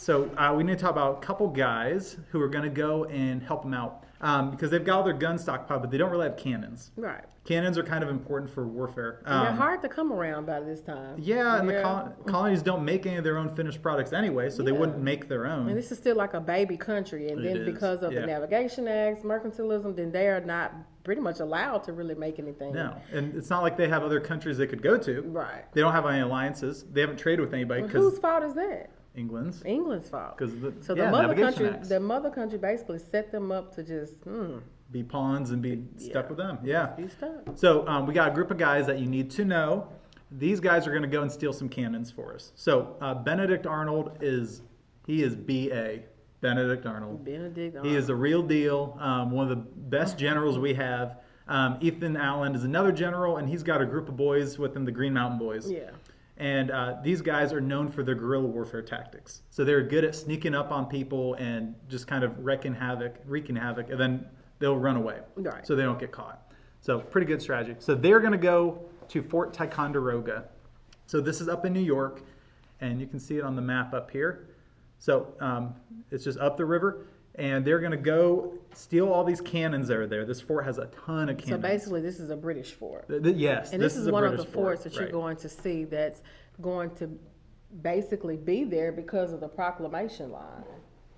So we need to talk about a couple guys who are going to go and help them out because they've got all their gun stockpile, but they don't really have cannons. Right. Cannons are kind of important for warfare. They're hard to come around by this time. Yeah, and the colonies don't make any of their own finished products anyway, so they wouldn't make their own. And this is still like a baby country, and then because of the Navigation Acts, mercantilism, then they are not pretty much allowed to really make anything. No, and it's not like they have other countries they could go to. Right. They don't have any alliances. They haven't traded with anybody. Well, whose fault is that? England's. England's fault. So the mother country basically set them up to just be pawns and be stuck with them. Yeah. Be stuck. So we got a group of guys that you need to know. These guys are going to go and steal some cannons for us. So Benedict Arnold is B.A. Benedict Arnold. He is the real deal. One of the best generals we have. Ethan Allen is another general, and he's got a group of boys with him, the Green Mountain Boys. Yeah. And these guys are known for their guerrilla warfare tactics. So they're good at sneaking up on people and just kind of wreaking havoc, and then they'll run away. Right. So they don't get caught. So pretty good strategy. So they're going to go to Fort Ticonderoga. So this is up in New York, and you can see it on the map up here. So it's just up the river. And they're going to go steal all these cannons that are there. This fort has a ton of cannons. So basically, this is a British fort. Yes, and this is one of the forts that you're going to see that's going to basically be there because of the proclamation line.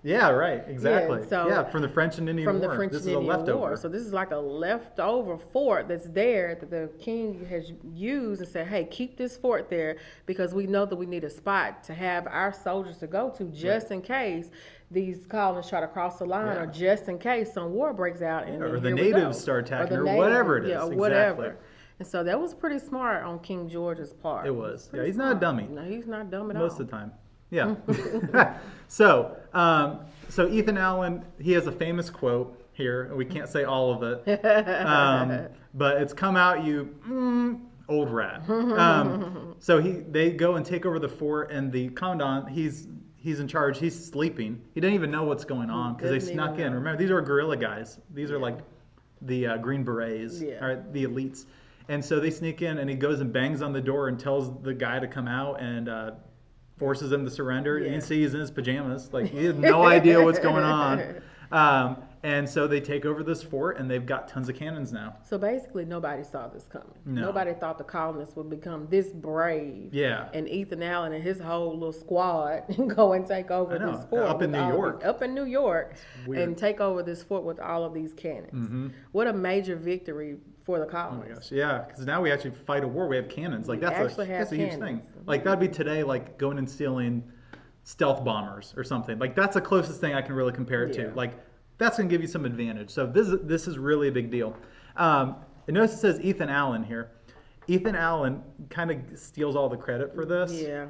Yeah, right, exactly. Yeah, from the French and Indian War. From the French and Indian War. So this is like a leftover fort that's there that the king has used and said, hey, keep this fort there because we know that we need a spot to have our soldiers to go to just in case these colonists try to cross the line or just in case some war breaks out. And or the natives start attacking or whatever it is. Yeah, or whatever. And so that was pretty smart on King George's part. It was. Yeah, he's not a dummy. No, he's not dumb at all. Most of the time. Yeah. So Ethan Allen, he has a famous quote here. We can't say all of it, but it's "Come out, you old rat." So they go and take over the fort, and the commandant, he's in charge. He's sleeping. He didn't even know what's going on because they snuck in. Remember, these are guerrilla guys. These are like the Green Berets, or the elites. And so they sneak in, and he goes and bangs on the door and tells the guy to come out and forces him to surrender. You can see he's in his pajamas. Like, he has no idea what's going on. And so they take over this fort, and they've got tons of cannons now. So basically, nobody saw this coming. No. Nobody thought the colonists would become this brave. Yeah. And Ethan Allen and his whole little squad go and take over this fort. Up in New York. Up in New York. And take over this fort with all of these cannons. Mm-hmm. What a major victory for the colonists. Oh my gosh, yeah, because now we actually fight a war. We have cannons. Like that's a huge thing. Like that'd be today, like going and stealing stealth bombers or something. Like that's the closest thing I can really compare it to. Like that's gonna give you some advantage. So this is really a big deal. And notice it says Ethan Allen here. Ethan Allen kind of steals all the credit for this. Yeah.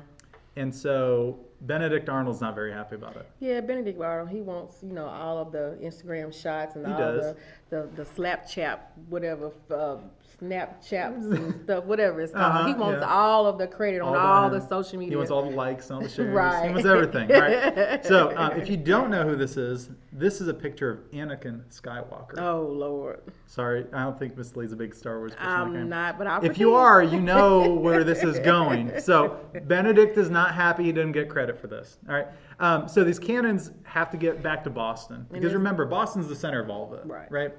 And so Benedict Arnold's not very happy about it. Yeah, Benedict Arnold, he wants, all of the Instagram shots and the Slapchat, whatever, Snapchats and stuff, whatever it's called. He wants all of the credit on all the social media. He wants all the likes and all the shares. Right. He wants everything, right? So if you don't know who this is a picture of Anakin Skywalker. Oh, Lord. Sorry, I don't think Miss Lee's a big Star Wars person. I'm not, but I'll If you are, you know where this is going. So Benedict is not happy he didn't get credit for this. All right. So these cannons have to get back to Boston. Because remember, Boston's the center of all of it. Right?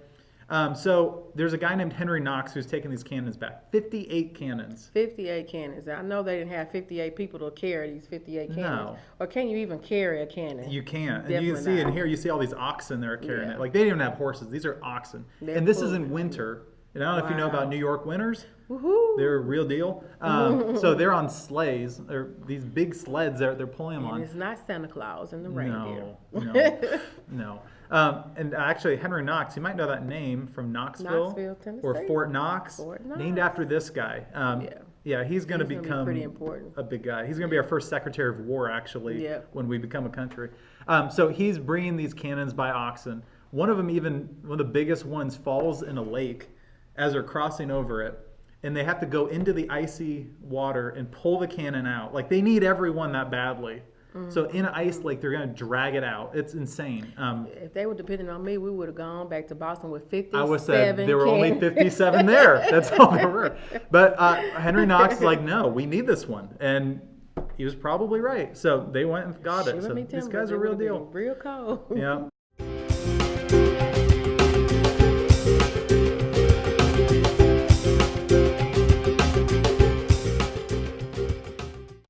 So there's a guy named Henry Knox who's taking these cannons back. 58 cannons. 58 cannons. I know they didn't have 58 people to carry these 58 cannons. No. Or can you even carry a cannon? You can't. And you can see in here, you see all these oxen that are carrying it. Like they didn't even have horses. These are oxen. And this is in winter. And I don't know if you know about New York winters. Woohoo. They're a real deal. So they're on sleighs. They're these big sleds they're pulling them on. It's not Santa Claus and the reindeer. No. And actually, Henry Knox, you might know that name from Knoxville, Tennessee. Or Fort Knox, named after this guy. He's going to become pretty important. A big guy. He's going to be our first Secretary of War, actually, when we become a country. So he's bringing these cannons by oxen. One of them, even one of the biggest ones, falls in a lake as they're crossing over it. And they have to go into the icy water and pull the cannon out. Like, they need everyone that badly. So in an ice lake, they're going to drag it out. It's insane. If they were depending on me, we would have gone back to Boston with 57 I would say there were only 57 there. That's all there were. But Henry Knox is like, no, we need this one. And he was probably right. So they went and got it. Shiver So me these timbers, guys it are real would've been deal. real cold. Yeah.